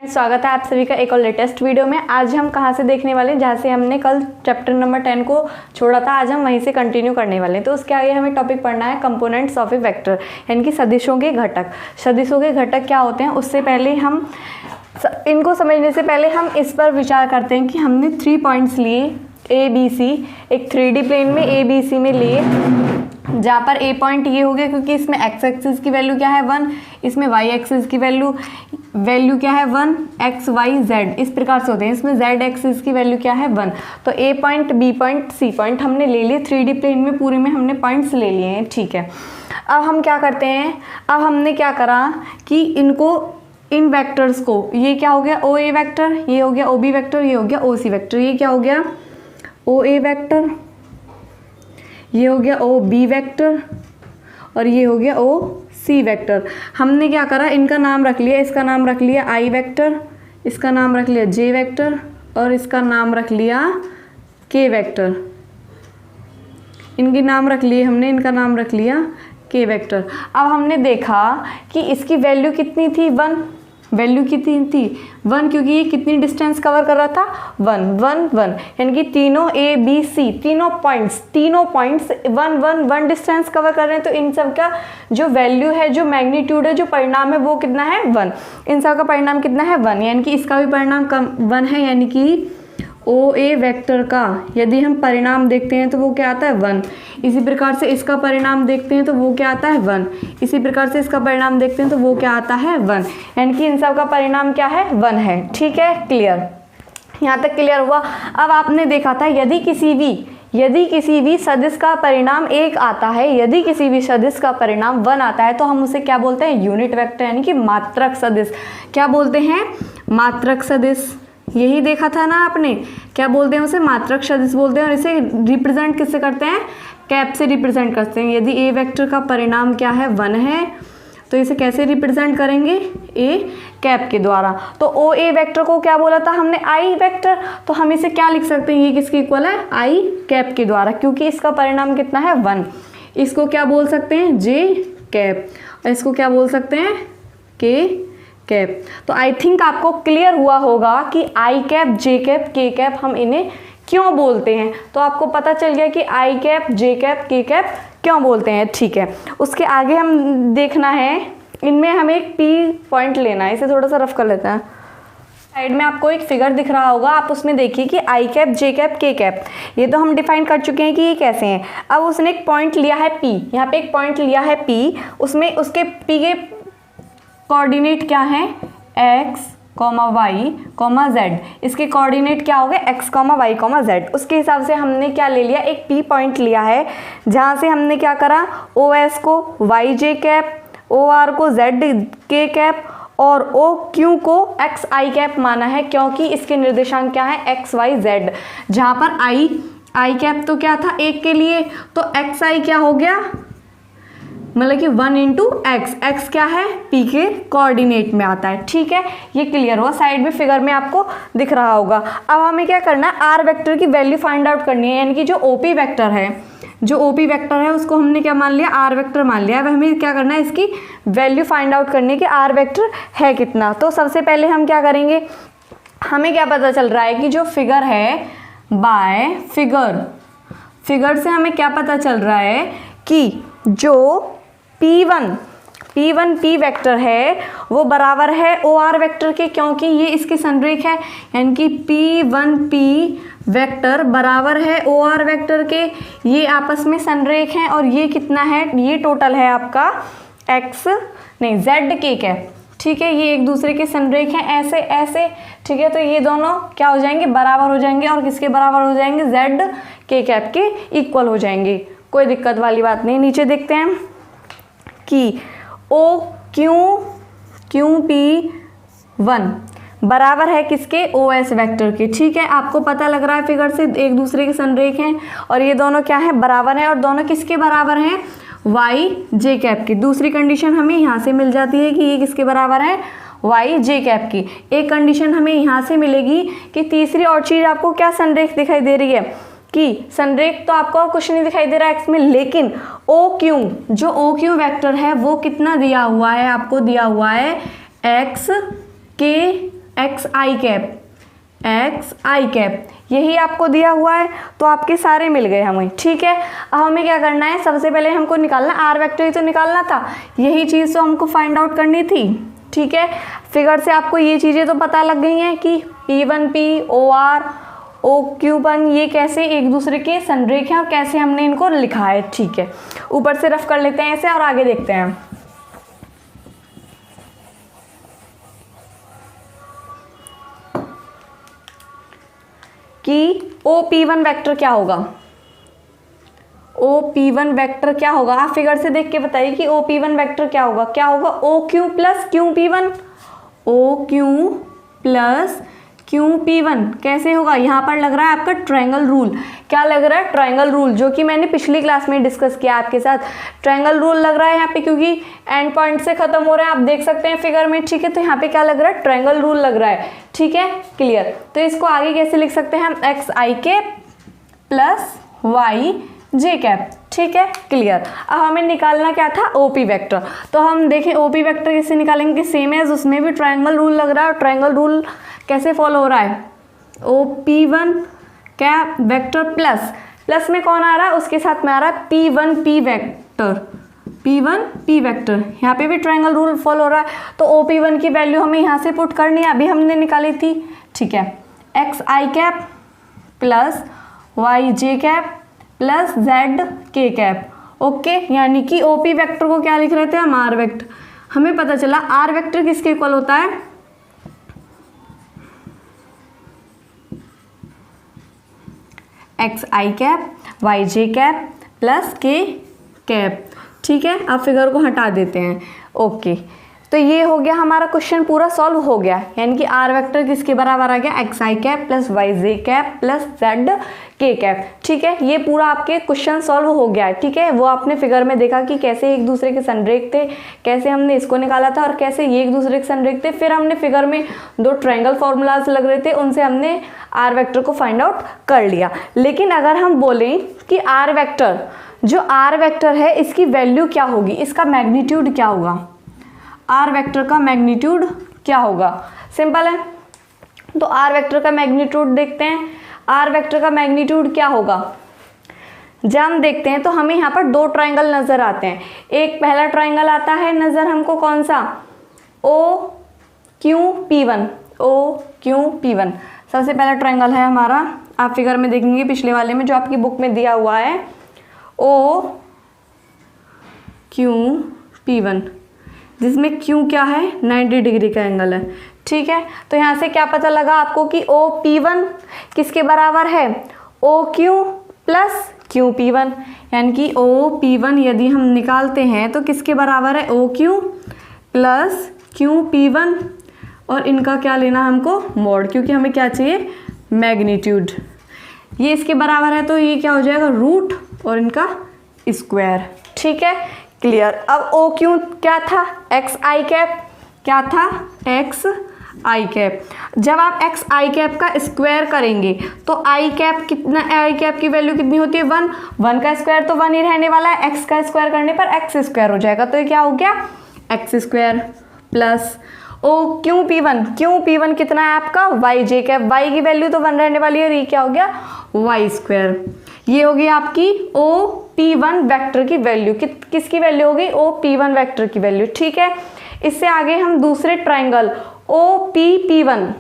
स्वागत है आप सभी का एक और लेटेस्ट वीडियो में। आज हम कहाँ से देखने वाले हैं, जहाँ से हमने कल चैप्टर नंबर 10 को छोड़ा था, आज हम वहीं से कंटिन्यू करने वाले हैं। तो उसके आगे हमें टॉपिक पढ़ना है कंपोनेंट्स ऑफ ए वेक्टर, यानी कि सदिशों के घटक। सदिशों के घटक क्या होते हैं, उससे पहले हम इनको समझने से पहले हम इस पर विचार करते हैं कि हमने 3 पॉइंट्स लिए ए बी सी, एक 3D प्लेन में ए बी सी में लिए, जहाँ पर ए पॉइंट ये हो गया क्योंकि इसमें एक्स एक्सिस की वैल्यू क्या है 1, इसमें वाई एक्सिस की वैल्यू क्या है 1, एक्स वाई जेड इस प्रकार से होते हैं। इसमें जेड एक्सिस की वैल्यू क्या है 1। तो A point, B point, C point हमने ले लिए 3D प्लेन में, पूरे में हमने पॉइंट्स ले लिए हैं, ठीक है। अब हम क्या करते हैं, अब हमने क्या करा कि इन वेक्टर्स को, ये क्या हो गया ओ ए वेक्टर, ये हो गया ओ बी वेक्टर, ये हो गया ओ सी वेक्टर, ये क्या हो गया ओ ए वेक्टर, ये हो गया ओ बी वेक्टर और ये हो गया ओ सी वेक्टर। हमने क्या करा, इनका नाम रख लिया, इसका नाम रख लिया आई वेक्टर, इसका नाम रख लिया जे वेक्टर और इसका नाम रख लिया के वेक्टर। इनके नाम रख लिए हमने, इनका नाम रख लिया के वेक्टर। अब हमने देखा कि इसकी वैल्यू कितनी थी 1, वैल्यू कितनी थी 1, क्योंकि ये कितनी डिस्टेंस कवर कर रहा था 1 1 1, यानी कि तीनों ए बी सी तीनों पॉइंट्स 1 1 1 डिस्टेंस कवर कर रहे हैं। तो इन सब का जो वैल्यू है, जो मैग्नीट्यूड है, जो परिणाम है वो कितना है 1। इन सब का परिणाम कितना है 1, यानी कि इसका भी परिणाम 1 है, यानी कि ओ ए वेक्टर का यदि हम परिणाम देखते हैं तो वो क्या आता है 1। इसी प्रकार से इसका परिणाम देखते हैं तो वो क्या आता है 1। इसी प्रकार से इसका परिणाम देखते हैं तो वो क्या आता है 1, यानी कि इन सब का परिणाम क्या है 1 है, ठीक है। क्लियर, यहाँ तक क्लियर हुआ। अब आपने देखा था यदि किसी भी सदिश का परिणाम 1 आता है, यदि किसी भी सदिश का परिणाम 1 आता है तो हम उसे क्या बोलते हैं यूनिट वेक्टर, यानी कि मात्रक सदिश। क्या बोलते हैं मात्रक सदिश, यही देखा था ना आपने, क्या बोलते हैं उसे मात्रक सदिश बोलते हैं। और इसे रिप्रेजेंट किससे करते हैं, कैप से रिप्रेजेंट करते हैं। यदि ए वेक्टर का परिणाम क्या है 1 है तो इसे कैसे रिप्रेजेंट करेंगे, ए कैप के द्वारा। तो ओ ए वेक्टर को क्या बोला था हमने आई वेक्टर, तो हम इसे क्या लिख सकते हैं, ये किसके इक्वल है आई कैप के द्वारा, क्योंकि इसका परिणाम कितना है 1। इसको क्या बोल सकते हैं जे कैप और इसको क्या बोल सकते हैं के कैप। तो आई थिंक आपको क्लियर हुआ होगा कि आई कैप, जे कैप, के कैप हम इन्हें क्यों बोलते हैं। तो आपको पता चल गया कि आई कैप, जे कैप, के कैप क्यों बोलते हैं, ठीक है। उसके आगे हम देखना है, इनमें हमें एक पी पॉइंट लेना है, इसे थोड़ा सा रफ कर लेते हैं। साइड में आपको एक फिगर दिख रहा होगा, आप उसमें देखिए कि आई कैप, जे कैप, के कैप, ये तो हम डिफाइन कर चुके हैं कि ये कैसे हैं। अब उसने एक पॉइंट लिया है पी, यहाँ पे एक पॉइंट लिया है पी, उसमें उसके पी के कोऑर्डिनेट क्या है x, y, z। इसके कोऑर्डिनेट क्या हो गए x, y, z। उसके हिसाब से हमने क्या ले लिया, एक p पॉइंट लिया है, जहाँ से हमने क्या करा OS को yj कैप, OR को zk कैप और OQ को xi कैप माना है, क्योंकि इसके निर्देशांक क्या है x, y, z। जहाँ पर i कैप तो क्या था 1 के लिए, तो xi क्या हो गया, मतलब कि 1 इंटू एक्स क्या है पी के कोऑर्डिनेट में आता है, ठीक है। ये क्लियर हुआ, साइड में फिगर में आपको दिख रहा होगा। अब हमें क्या करना है, आर वेक्टर की वैल्यू फाइंड आउट करनी है, यानी कि जो ओपी वेक्टर है उसको हमने क्या मान लिया, आर वेक्टर मान लिया। अब हमें क्या करना है, इसकी वैल्यू फाइंड आउट करनी है कि आर वेक्टर है कितना। तो सबसे पहले हम क्या करेंगे, हमें क्या पता चल रहा है कि जो फिगर है बाय फिगर से हमें क्या पता चल रहा है कि जो P1 P वेक्टर है वो बराबर है OR वेक्टर के, क्योंकि ये इसके संरेख है, यानी कि P1 P वेक्टर बराबर है OR वेक्टर के। ये आपस में संरेख हैं और ये कितना है, ये टोटल है आपका ZK कैप, ठीक है। ये एक दूसरे के संरेख हैं ऐसे ऐसे, ठीक है। तो ये दोनों क्या हो जाएंगे, बराबर हो जाएंगे, और किसके बराबर हो जाएंगे, ZK कैप के इक्वल हो जाएंगे। कोई दिक्कत वाली बात नहीं। नीचे देखते हैं कि OQP1 बराबर है किसके, OS वेक्टर के, ठीक है। आपको पता लग रहा है फिगर से एक दूसरे के संरेख हैं और ये दोनों क्या है बराबर हैं, और दोनों किसके बराबर हैं YJ कैप की। दूसरी कंडीशन हमें यहाँ से मिल जाती है कि ये किसके बराबर है YJ कैप की। एक कंडीशन हमें यहाँ से मिलेगी कि तीसरी और चीज़ आपको क्या संरेख दिखाई दे रही है कि संरेख तो आपको कुछ नहीं दिखाई दे रहा है एक्स में, लेकिन जो OQ वेक्टर है वो कितना दिया हुआ है, आपको दिया हुआ है x के एक्स आई कैप यही आपको दिया हुआ है, तो आपके सारे मिल गए हमें। ठीक है, अब हमें क्या करना है, सबसे पहले हमको निकालना आर वेक्टर ही तो निकालना था, यही चीज़ तो हमको फाइंड आउट करनी थी। ठीक है, फिगर से आपको ये चीज़ें तो पता लग गई हैं कि P1P OR OQ1 ये कैसे एक दूसरे के संरेख हैं और कैसे हमने इनको लिखा है। ठीक है, ऊपर से रफ कर लेते हैं ऐसे और आगे देखते हैं। कि OP1 वेक्टर क्या होगा, OP1 वेक्टर क्या होगा, आप फिगर से देख के बताइए कि OP1 वेक्टर क्या होगा। क्या होगा, OQ plus QP1, OQ plus QP1 कैसे होगा, यहाँ पर लग रहा है आपका ट्रायंगल रूल। क्या लग रहा है, ट्रायंगल रूल, जो कि मैंने पिछली क्लास में डिस्कस किया आपके साथ। ट्रायंगल रूल लग रहा है यहाँ पे, क्योंकि एंड पॉइंट से खत्म हो रहा है, आप देख सकते हैं फिगर में। ठीक है, तो यहाँ पे क्या लग रहा है, ट्रायंगल रूल लग रहा है। ठीक है, क्लियर। तो इसको आगे कैसे लिख सकते हैं हम, x I cap plus Y J cap. ठीक है, क्लियर। अब हमें निकालना क्या था, ओपी वेक्टर। तो हम देखें ओपी वेक्टर कैसे निकालेंगे, सेम एज उसमें भी ट्रायंगल रूल लग रहा है। और ट्रायंगल रूल कैसे फॉलो हो रहा है, OP1 कैप वेक्टर प्लस में कौन आ रहा है, उसके साथ में आ रहा है P1P वेक्टर, P1P वेक्टर। यहाँ पे भी ट्रायंगल रूल फॉलो हो रहा है। तो OP1 की वैल्यू हमें यहाँ से पुट करनी है, अभी हमने निकाली थी। ठीक है, x I cap plus Y J cap plus Z K cap. Okay, यानी कि OP वेक्टर को क्या लिख रहे थे हम, आर वेक्टर। हमें पता चला आर वेक्टर किसके इक्वल होता है, x I cap Y J cap plus के कैप। ठीक है, अब फिगर को हटा देते हैं। ओके, तो ये हो गया हमारा क्वेश्चन पूरा सॉल्व हो गया। यानी कि आर वेक्टर किसके बराबर आ गया, x I cap plus Y J cap plus Z K cap. ठीक है, ये पूरा आपके क्वेश्चन सॉल्व हो गया है। ठीक है, वो आपने फिगर में देखा कि कैसे एक दूसरे के संरेख थे, कैसे हमने इसको निकाला था और कैसे ये एक दूसरे के संरेख थे। फिर हमने फिगर में दो ट्रायंगल फॉर्मूलाज लग रहे थे, उनसे हमने आर वेक्टर को फाइंड आउट कर लिया। लेकिन अगर हम बोलें कि आर वेक्टर, जो आर वेक्टर है इसकी वैल्यू क्या होगी, इसका मैग्नीट्यूड क्या होगा, आर वेक्टर का मैग्नीट्यूड क्या होगा, सिंपल है। तो आर वेक्टर का मैग्नीट्यूड देखते हैं। आर वेक्टर का मैग्नीट्यूड क्या होगा, जब हम देखते हैं तो हमें यहाँ पर दो ट्रायंगल नज़र आते हैं। एक पहला ट्रायंगल आता है नज़र हमको, कौन सा, OQP1, OQP1 सबसे पहला ट्रायंगल है हमारा। आप फिगर में देखेंगे पिछले वाले में जो आपकी बुक में दिया हुआ है, OQP1, जिसमें Q क्या है, 90 डिग्री का एंगल है। ठीक है, तो यहाँ से क्या पता लगा आपको कि OP1 किसके बराबर है, OQ प्लस QP1। यानी कि OP1 यदि हम निकालते हैं तो किसके बराबर है, OQ प्लस QP1, और इनका क्या लेना हमको, मॉड, क्योंकि हमें क्या चाहिए, मैग्नीट्यूड। ये इसके बराबर है तो ये क्या हो जाएगा, रूट और इनका स्क्वायर। ठीक है, क्लियर। अब OQ क्या था, एक्स आई कैप, क्या था, एक्स आई कैप। जब आप एक्स आई कैप का स्क्वायर करेंगे तो आई कैप कितना, आई कैप की वैल्यू कितनी होती है, 1, 1 का स्क्वायर तो 1 ही रहने वाला है, एक्स का स्क्वायर करने पर एक्स स्क्वायर हो जाएगा। तो ये क्या हो गया, एक्स स्क्वायर प्लस QP1 कितना है आपका, वाई जे कैप, वाई की वैल्यू तो 1 रहने वाली है और ये क्या हो गया, वाई स्क्वायर। ये होगी आपकी OP1 वेक्टर की वैल्यू। किसकी वैल्यू होगी, OP1 वेक्टर की वैल्यू। ठीक है, इससे आगे हम दूसरे ट्रायंगल OPP1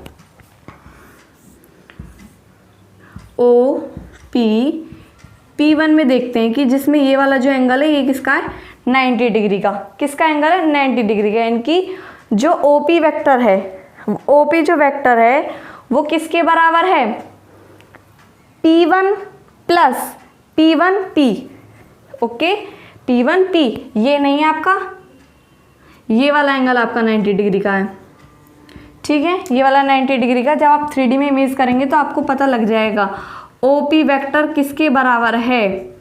में देखते हैं कि जिसमें ये वाला जो एंगल है ये किसका है, 90 डिग्री का। किसका एंगल है, 90 डिग्री का। यानी कि जो OP वेक्टर है, OP जो वेक्टर है वो किसके बराबर है, P1 plus P1P। Okay, P1P, ये नहीं है आपका, ये वाला एंगल आपका 90 डिग्री का है। ठीक है, ये वाला 90 डिग्री का। जब आप 3D में इमेज करेंगे तो आपको पता लग जाएगा OP वेक्टर किसके बराबर है,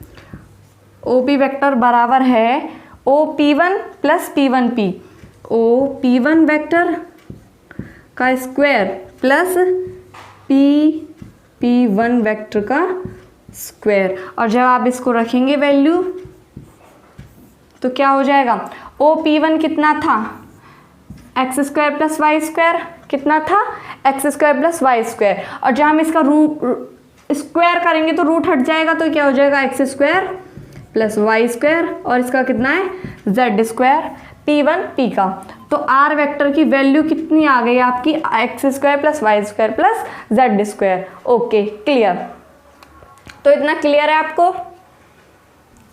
OP वेक्टर बराबर है OP1 plus P1P, OP1 vector का स्क्वायर प्लस P1 वेक्टर का स्क्वायर। और जब आप इसको रखेंगे वैल्यू तो क्या हो जाएगा, OP1 कितना था, X square plus Y square कितना था X square plus Y square, और जब हम इसका स्क्वायर करेंगे तो रूट हट जाएगा, तो क्या हो जाएगा X square plus Y square, और इसका कितना है जेड स्क्वायर, P1 P का। तो आर वेक्टर की वैल्यू कितनी आ गई आपकी X square plus Y square plus Z square. Okay clear, तो इतना क्लियर है आपको?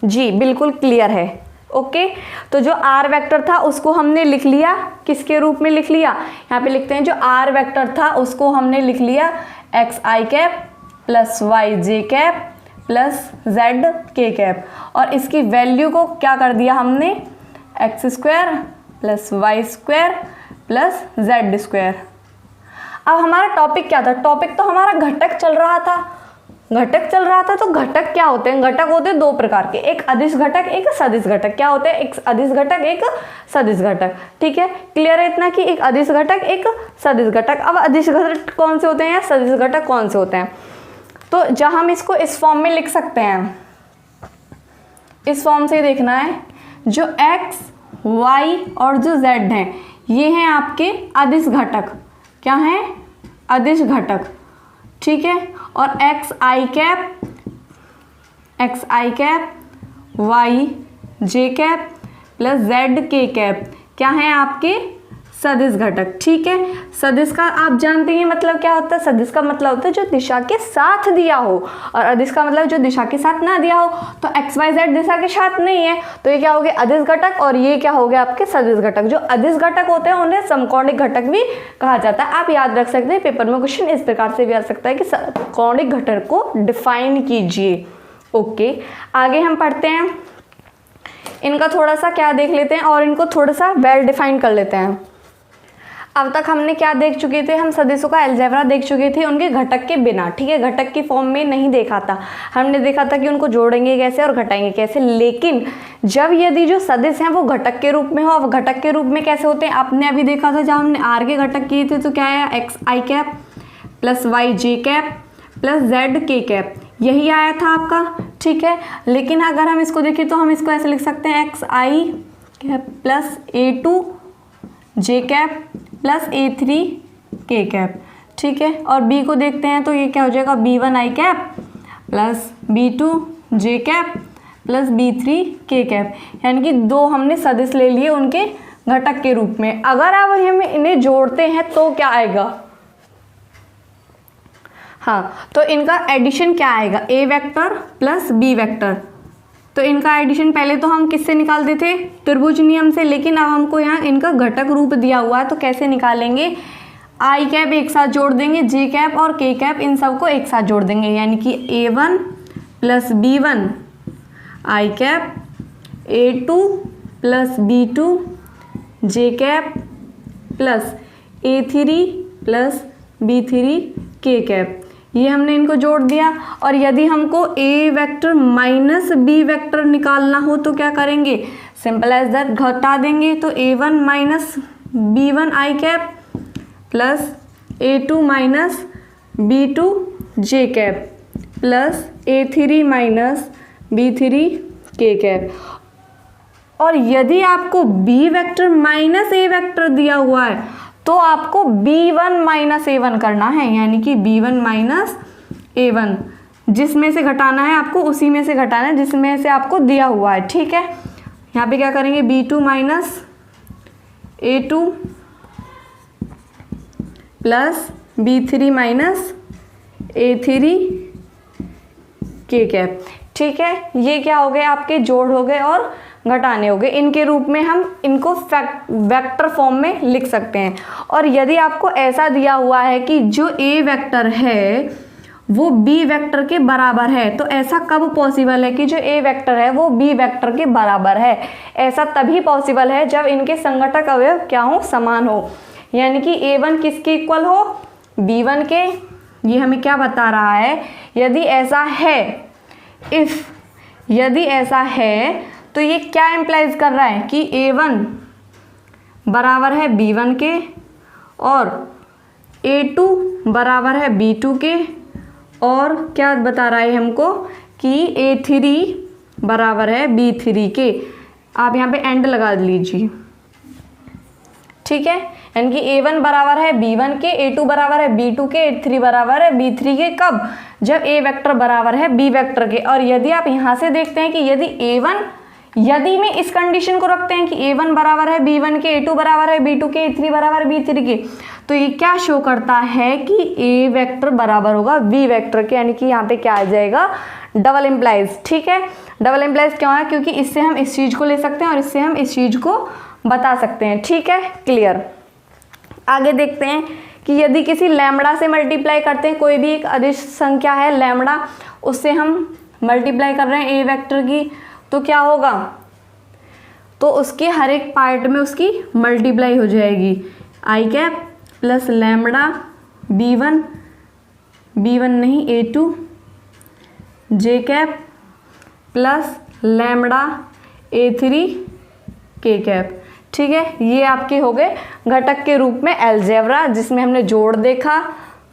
जी बिल्कुल क्लियर है। ओके तो जो आर वेक्टर था उसको हमने लिख लिया, किसके रूप में लिख लिया, यहाँ पे लिखते हैं जो आर वेक्टर था उसको हमने लिख लिया X I cap plus Y J cap plus Z K cap, और इसकी वैल्यू को क्या कर दिया हमने X square plus Y square plus Z square. अब हमारा टॉपिक क्या था, टॉपिक तो हमारा घटक चल रहा था, घटक चल रहा था। तो घटक क्या होते हैं, घटक होते हैं दो प्रकार के, एक अदिश घटक एक सदिश घटक। क्या होते हैं, एक अदिश घटक एक सदिश घटक। ठीक है क्लियर है इतना कि एक अदिश घटक एक सदिश घटक। अब अदिश घटक कौन से होते हैं या सदिश घटक कौन से होते हैं, तो जब हम इसको इस फॉर्म में लिख सकते हैं, इस फॉर्म से देखना है, जो x y और जो z हैं ये हैं आपके अदिश घटक। क्या हैं, अदिश घटक। ठीक है, और x I cap Y J cap plus Z K cap क्या है आपके सदिश घटक। ठीक है, सदिश का आप जानते हैं मतलब क्या होता है, सदिश का मतलब होता है जो दिशा के साथ दिया हो, और अदिश का मतलब जो दिशा के साथ ना दिया हो। तो एक्स वाई जेड दिशा के साथ नहीं है, तो ये क्या हो गया अदिश घटक, और ये क्या हो गया आपके सदिश घटक। जो अदिश घटक होते हैं उन्हें समकोणिक घटक भी कहा जाता है। आप याद रख सकते हैं, पेपर में क्वेश्चन इस प्रकार से भी आ सकता है कि समकोणिक घटक को डिफाइन कीजिए। ओके आगे हम पढ़ते हैं, इनका थोड़ा सा क्या देख लेते हैं और इनको थोड़ा सा वेल डिफाइन कर लेते हैं। अब तक हमने क्या देख चुके थे, हम सदिशों का अलजेब्रा देख चुके थे उनके घटक के बिना। ठीक है, घटक की फॉर्म में नहीं देखा था, हमने देखा था कि उनको जोड़ेंगे कैसे और घटाएंगे कैसे। लेकिन जब यदि जो सदिश हैं वो घटक के रूप में हो, अब घटक के रूप में कैसे होते हैं आपने अभी देखा था, जब हमने आर के घटक किए थे तो क्या आया x I cap plus Y J cap plus Z K cap, यही आया था आपका। ठीक है, लेकिन अगर हम इसको देखें तो हम इसको ऐसे लिख सकते हैं x I cap plus A2 J cap plus A3 के कैप। ठीक है, और B को देखते हैं तो ये क्या हो जाएगा B1 i cap plus B2 j cap plus B3 k cap, यानी कि दो हमने सदिश ले लिए उनके घटक के रूप में। अगर अब हम इन्हें जोड़ते हैं तो क्या आएगा, हाँ तो इनका एडिशन क्या आएगा A vector plus B vector. तो इनका एडिशन पहले तो हम किससे निकालते थे, त्रिभुज नियम से, लेकिन अब हमको यहाँ इनका घटक रूप दिया हुआ है तो कैसे निकालेंगे, आई कैप एक साथ जोड़ देंगे, जे कैप और के कैप इन सबको एक साथ जोड़ देंगे, यानी कि A1 plus B1 i cap A2 plus B2 j cap plus A3 plus B3 k cap, ये हमने इनको जोड़ दिया। और यदि हमको A vector minus B vector निकालना हो तो क्या करेंगे, सिंपल एज दैट घटा देंगे। तो A1 minus B1 i cap plus A2 minus B2 j cap plus A3 minus B3 k cap. और यदि आपको B vector minus A vector दिया हुआ है तो आपको B1 माइनस A1 करना है, यानी कि B1 माइनस A1 जिसमें से घटाना है आपको उसी में से घटाना है जिसमें से आपको दिया हुआ है। ठीक है, यहाँ पे क्या करेंगे B2 minus A2 plus B3 minus A3 के कैप। ठीक है, ये क्या हो गए आपके जोड़ हो गए और घटाने हो गए, इनके रूप में हम इनको वेक्टर फॉर्म में लिख सकते हैं। और यदि आपको ऐसा दिया हुआ है कि जो A वेक्टर है वो B वेक्टर के बराबर है, तो ऐसा कब पॉसिबल है कि जो A वेक्टर है वो B वेक्टर के बराबर है, ऐसा तभी पॉसिबल है जब इनके संघटक अवयव क्या हो, समान हो, यानी कि A1 किसके इक्वल हो, B1 के। ये हमें क्या बता रहा है, यदि ऐसा है, इफ यदि ऐसा है तो ये क्या इम्प्लाइज कर रहा है कि A1 बराबर है B1 के और A2 बराबर है B2 के, और क्या बता रहा है हमको कि A3 बराबर है B3 के। आप यहाँ पे एंड लगा लीजिए, ठीक है, यानी कि a1 बराबर है b1 के, a2 बराबर है b2 के, a3 बराबर है b3 के। कब? जब a वेक्टर बराबर है b वेक्टर के। और यदि आप यहाँ से देखते हैं कि यदि में इस कंडीशन को रखते हैं कि a1 बराबर है b1 के, a2 बराबर है b2 के, a3 बराबर है b3 के, तो ये क्या शो करता है कि a वेक्टर बराबर होगा b वेक्टर के, यानी कि यहाँ पे क्या आ जाएगा, डबल इम्प्लाइज। ठीक है, डबल इम्प्लाइज क्यों है? क्योंकि इससे हम इस चीज़ को ले सकते हैं और इससे हम इस चीज़ को बता सकते हैं। ठीक है, क्लियर। आगे देखते हैं कि यदि किसी लैम्बडा से मल्टीप्लाई करते हैं, कोई भी एक अदिश संख्या है लैम्बडा, उससे हम मल्टीप्लाई कर रहे हैं ए वेक्टर की, तो क्या होगा, तो उसके हर एक पार्ट में उसकी मल्टीप्लाई हो जाएगी। आई कैप प्लस लैम्बडा b1 नहीं a2 जे कैप प्लस लैम्बडा a3 के कैप। ठीक है, ये आपके हो गए घटक के रूप में अलजेब्रा, जिसमें हमने जोड़ देखा,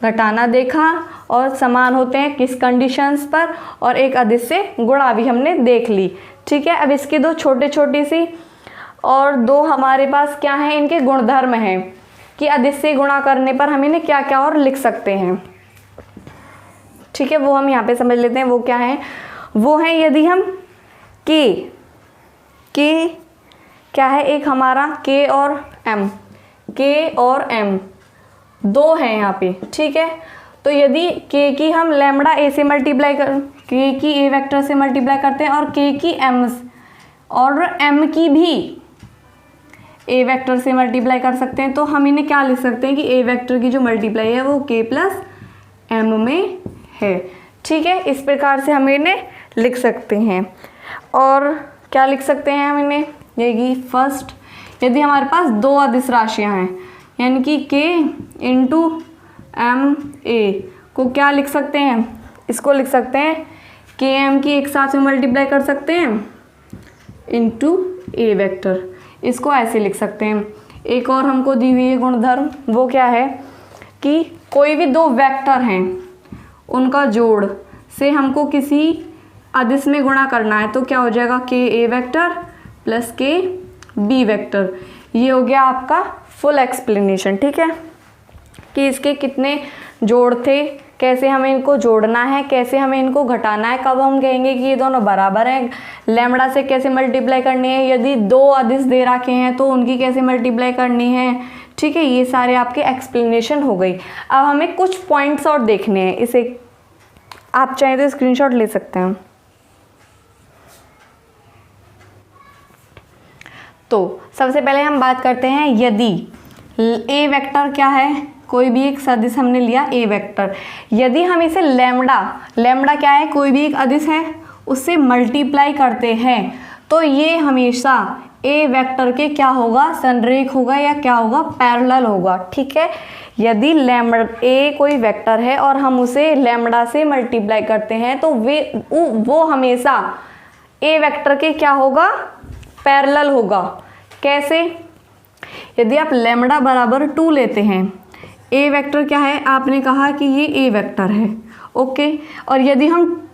घटाना देखा और समान होते हैं किस कंडीशंस पर, और एक अदिश से गुणा भी हमने देख ली। ठीक है, अब इसके दो छोटी सी और दो हमारे पास क्या हैं, इनके गुणधर्म हैं कि अदिश से गुणा करने पर हम इन्हें क्या क्या और लिख सकते हैं। ठीक है, वो हम यहाँ पे समझ लेते हैं। वो क्या है? वो है यदि हम के क्या है, एक हमारा k और m दो हैं यहाँ पे। ठीक है, तो यदि k की हम लैम्बडा a से मल्टीप्लाई कर, k की a वेक्टर से मल्टीप्लाई करते हैं और k की m और m की भी a वेक्टर से मल्टीप्लाई कर सकते हैं, तो हम इन्हें क्या लिख सकते हैं कि a वेक्टर की जो मल्टीप्लाई है वो k प्लस m में है। ठीक है, इस प्रकार से हम इन्हें लिख सकते हैं। और क्या लिख सकते हैं हम इन्हें, यही फर्स्ट, यदि हमारे पास दो अदिश राशियां हैं, यानी कि k इंटू एम ए को क्या लिख सकते हैं, इसको लिख सकते हैं के एम की एक साथ में मल्टीप्लाई कर सकते हैं इंटू ए वेक्टर, इसको ऐसे लिख सकते हैं। एक और हमको दी हुई है गुणधर्म, वो क्या है कि कोई भी दो वेक्टर हैं उनका जोड़ से हमको किसी अदिश में गुणा करना है, तो क्या हो जाएगा, के ए वेक्टर प्लस के बी वेक्टर। ये हो गया आपका फुल एक्सप्लेनेशन। ठीक है, कि इसके कितने जोड़ थे, कैसे हमें इनको जोड़ना है, कैसे हमें इनको घटाना है, कब हम कहेंगे कि ये दोनों बराबर हैं, लैम्बडा से कैसे मल्टीप्लाई करनी है, यदि दो अदिश दे रखे हैं तो उनकी कैसे मल्टीप्लाई करनी है। ठीक है, ये सारे आपके एक्सप्लेनेशन हो गई। अब हमें कुछ पॉइंट्स और देखने हैं, इसे आप चाहें तो स्क्रीनशॉट ले सकते हैं। तो सबसे पहले हम बात करते हैं, यदि ए वेक्टर क्या है, कोई भी एक सदिश हमने लिया ए वेक्टर, यदि हम इसे लैम्बडा क्या है, कोई भी एक अदिश है उससे मल्टीप्लाई करते हैं, तो ये हमेशा ए वेक्टर के क्या होगा, संरेख होगा या क्या होगा, पैरेलल होगा। ठीक है, यदि लैम्बडा ए कोई वेक्टर है और हम उसे लैम्बडा से मल्टीप्लाई करते हैं तो वो हमेशा ए वेक्टर के क्या होगा, पैरेलल होगा। कैसे? यदि आप लैम्बडा बराबर 2 लेते हैं, ए वेक्टर क्या है, आपने कहा कि ये ए वेक्टर है, ओके, और यदि हम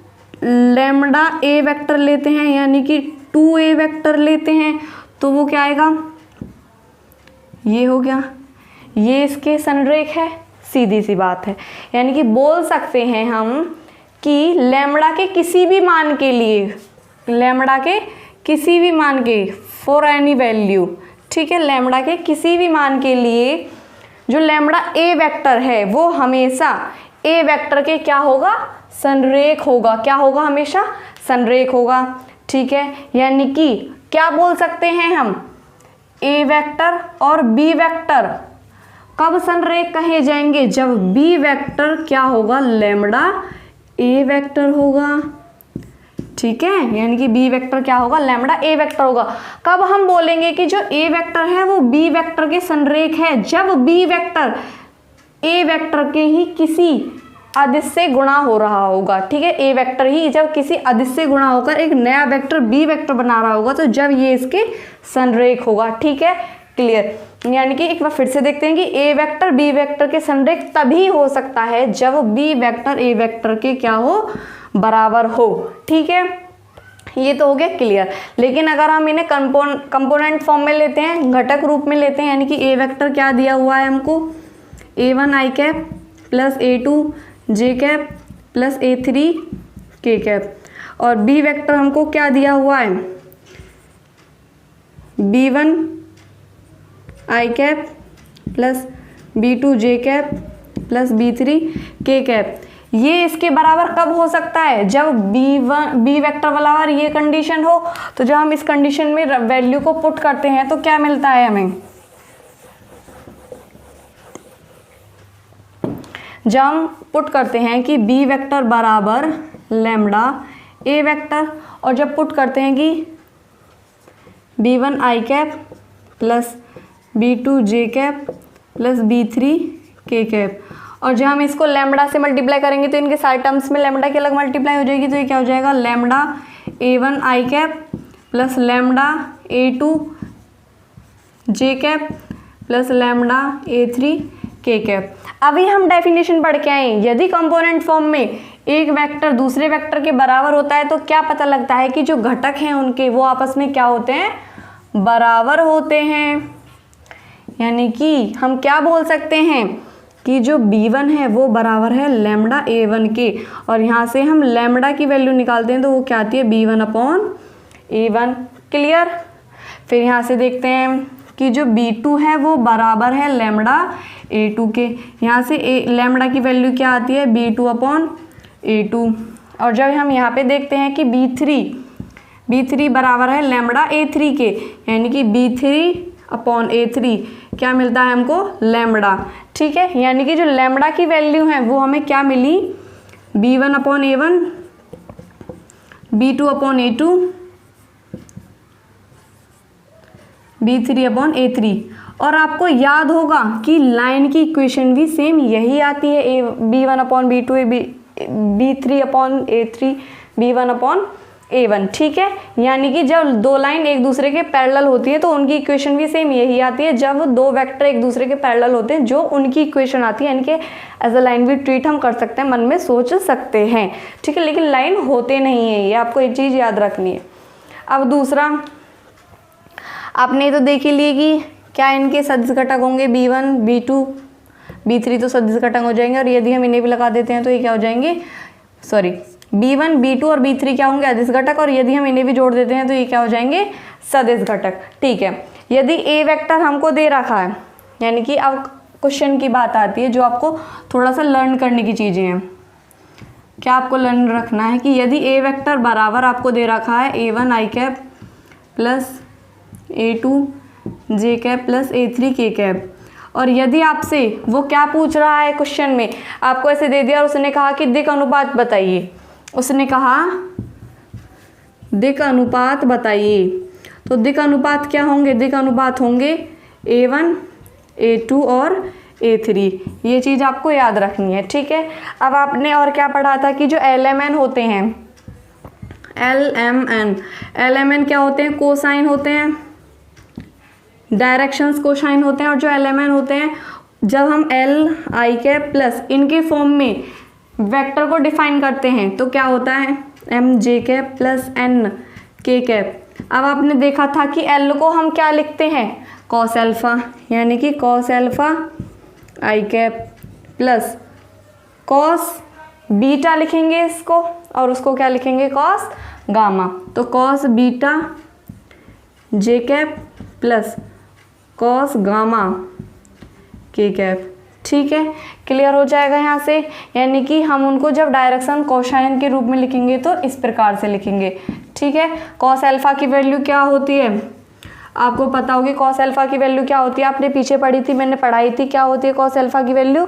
लैम्बडा ए वेक्टर लेते हैं यानी कि 2a वेक्टर लेते हैं, तो वो क्या आएगा, ये हो गया, ये इसके संरेख है, सीधी सी बात है। यानी कि बोल सकते हैं हम कि लैम्बडा के किसी भी मान के लिए, लैम्बडा के किसी भी मान के, फॉर एनी वैल्यू, ठीक है, लैम्बडा के किसी भी मान के लिए जो लैम्बडा ए वेक्टर है वो हमेशा ए वेक्टर के क्या होगा, संरेख होगा। क्या होगा, हमेशा संरेख होगा। ठीक है, यानी कि क्या बोल सकते हैं हम, ए वेक्टर और बी वेक्टर कब संरेख कहे जाएंगे, जब बी वेक्टर क्या होगा, लैम्बडा ए वेक्टर होगा। ठीक है, यानी कि बी वेक्टर क्या होगा, लैम्बडा ए वेक्टर होगा। कब हम बोलेंगे कि जो ए वेक्टर है वो बी वेक्टर के संरेख है, जब बी वेक्टर ए वेक्टर के ही किसी अदिश से गुणा हो रहा होगा। ठीक है, ए वेक्टर ही जब किसी अदिश से गुणा होकर एक नया वेक्टर बी वेक्टर बना रहा होगा, तो जब ये इसके संरेख होगा। ठीक है, क्लियर। यानी कि एक बार फिर से देखते हैं कि ए वेक्टर बी वेक्टर के संरेख तभी हो सकता है जब बी वेक्टर ए वेक्टर के क्या हो, बराबर हो। ठीक है, ये तो हो गया क्लियर। लेकिन अगर हम इन्हें कंपोनेंट फॉर्म में लेते हैं, घटक रूप में लेते हैं, यानी कि ए वेक्टर क्या दिया हुआ है हमको, a1 i cap plus a2 j cap plus a3 k cap, और बी वेक्टर हमको क्या दिया हुआ है, b1 i cap plus b2 j cap plus b3 k cap. ये इसके बराबर कब हो सकता है, जब बी वेक्टर बराबर ये कंडीशन हो। तो जब हम इस कंडीशन में वैल्यू को पुट करते हैं तो क्या मिलता है हमें, जब हम पुट करते हैं कि बी वेक्टर बराबर लैम्डा ए वेक्टर, और जब पुट करते हैं कि b1 i cap plus b2 j cap plus b3 k cap, और जब हम इसको लैम्डा से मल्टीप्लाई करेंगे तो इनके सारे टर्म्स में लैम्डा की अलग मल्टीप्लाई हो जाएगी। तो ये क्या हो जाएगा, lambda a1 i cap plus lambda a2 j cap plus lambda a3 k cap. अभी हम डेफिनेशन पढ़ के आए, यदि कंपोनेंट फॉर्म में एक वेक्टर दूसरे वेक्टर के बराबर होता है तो क्या पता लगता है कि जो घटक हैं उनके वो आपस में क्या होते हैं, बराबर होते हैं। यानी कि हम क्या बोल सकते हैं कि जो b1 है वो बराबर है लैम्डा a1 के, और यहाँ से हम लैम्डा की वैल्यू निकालते हैं तो वो क्या आती है, b1 अपॉन a1। क्लियर। फिर यहाँ से देखते हैं कि जो b2 है वो बराबर है लैम्डा a2 के, यहाँ से लैम्डा की वैल्यू क्या आती है, b2 अपॉन a2। और जब हम यहाँ पे देखते हैं कि b3 बराबर है लैम्डा a3 के, यानी कि b3 अपॉन a3 क्या मिलता है हमको, लैम्डा। ठीक है, यानी कि जो लैम्डा की वैल्यू है वो हमें क्या मिली, b1 upon a1, b2 upon a2, b3 upon a3। और आपको याद होगा कि लाइन की इक्वेशन भी सेम यही आती है, b1 upon b2, b3 upon a3, b1 upon a1। ठीक है, यानी कि जब दो लाइन एक दूसरे के पैरेलल होती है तो उनकी इक्वेशन भी सेम यही आती है। जब दो वेक्टर एक दूसरे के पैरेलल होते हैं जो उनकी इक्वेशन आती है, यानी कि एज अ लाइन भी ट्रीट हम कर सकते हैं, मन में सोच सकते हैं। ठीक है, लेकिन लाइन होते नहीं है, ये आपको एक चीज़ याद रखनी है। अब दूसरा आपने तो देख ही लिए कि क्या इनके सदिश घटक होंगे, b1 b2 b3 तो सदिश घटक हो जाएंगे, और यदि हम इन्हें भी लगा देते हैं तो ये क्या हो जाएंगे, सॉरी b1 b2 और b3 क्या होंगे, अदिश घटक, और यदि हम इन्हें भी जोड़ देते हैं तो ये क्या हो जाएंगे, सदिश घटक। ठीक है, यदि ए वेक्टर हमको दे रखा है, यानी कि अब क्वेश्चन की बात आती है जो आपको थोड़ा सा लर्न करने की चीज़ें हैं। क्या आपको लर्न रखना है कि यदि ए वेक्टर बराबर आपको दे रखा है a1 i cap plus a2 j cap plus a3 k cap, और यदि आपसे वो क्या पूछ रहा है क्वेश्चन में, आपको ऐसे दे दिया और उसने कहा कि दिक् अनुपात बताइए, उसने कहा दिक् अनुपात बताइए, तो दिक् अनुपात क्या होंगे, दिक् अनुपात होंगे a1 a2 और a3। ये चीज़ आपको याद रखनी है। ठीक है, अब आपने और क्या पढ़ा था कि जो LMN होते हैं, LMN क्या होते हैं, कोसाइन होते हैं, डायरेक्शंस कोसाइन होते हैं। और जो LMN होते हैं, जब हम L i कैप प्लस इनके फॉर्म में वेक्टर को डिफाइन करते हैं तो क्या होता है, m j cap plus n k cap. अब आपने देखा था कि L को हम क्या लिखते हैं, कॉस एल्फा, यानी कि cos alpha i cap plus cos beta लिखेंगे इसको, और उसको क्या लिखेंगे, कॉस गामा। तो cos beta j cap plus cos gamma k cap. ठीक है, क्लियर हो जाएगा यहाँ से। यानी कि हम उनको जब डायरेक्शन कोसाइन के रूप में लिखेंगे तो इस प्रकार से लिखेंगे। ठीक है, कॉस एल्फा की वैल्यू क्या होती है, आपको पता होगी कॉस एल्फा की वैल्यू क्या होती है, आपने पीछे पढ़ी थी, मैंने पढ़ाई थी, क्या होती है कॉस एल्फा की वैल्यू,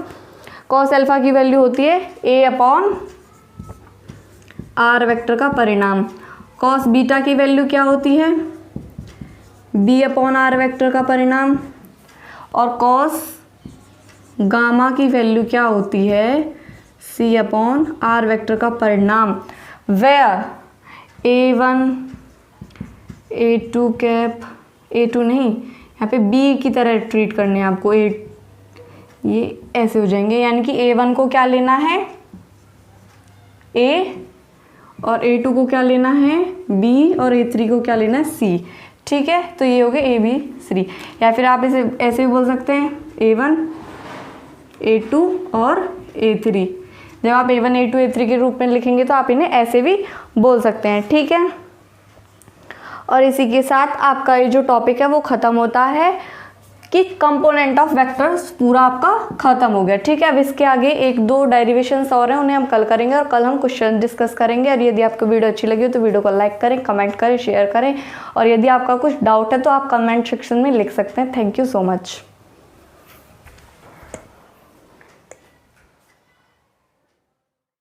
कॉस एल्फा की वैल्यू होती है a अपॉन आर वेक्टर का परिणाम। कॉस बीटा की वैल्यू क्या होती है, b अपॉन आर वेक्टर का परिणाम। और कॉस गामा की वैल्यू क्या होती है, c अपॉन आर वेक्टर का परिणाम। Where a1 a2 cap, a2 नहीं, यहाँ पे b की तरह ट्रीट करने हैं आपको, ये ऐसे हो जाएंगे। यानी कि a1 को क्या लेना है, a और A2 को क्या लेना है B और A3 को क्या लेना है C। ठीक है, तो ये हो गया ABCD। या फिर आप इसे ऐसे भी बोल सकते हैं A1 A2 और A3। जब आप A1 A2 A3 के रूप में लिखेंगे तो आप इन्हें ऐसे भी बोल सकते हैं। ठीक है, और इसी के साथ आपका ये जो टॉपिक है वो ख़त्म होता है कि कंपोनेंट ऑफ वेक्टर्स पूरा आपका ख़त्म हो गया। ठीक है, अब इसके आगे 1-2 डेरिवेशंस और हैं, उन्हें हम कल करेंगे और कल हम क्वेश्चन डिस्कस करेंगे। और यदि आपको वीडियो अच्छी लगी हो तो वीडियो को लाइक करें, कमेंट करें, शेयर करें, और यदि आपका कुछ डाउट है तो आप कमेंट सेक्शन में लिख सकते हैं। Thank you so much.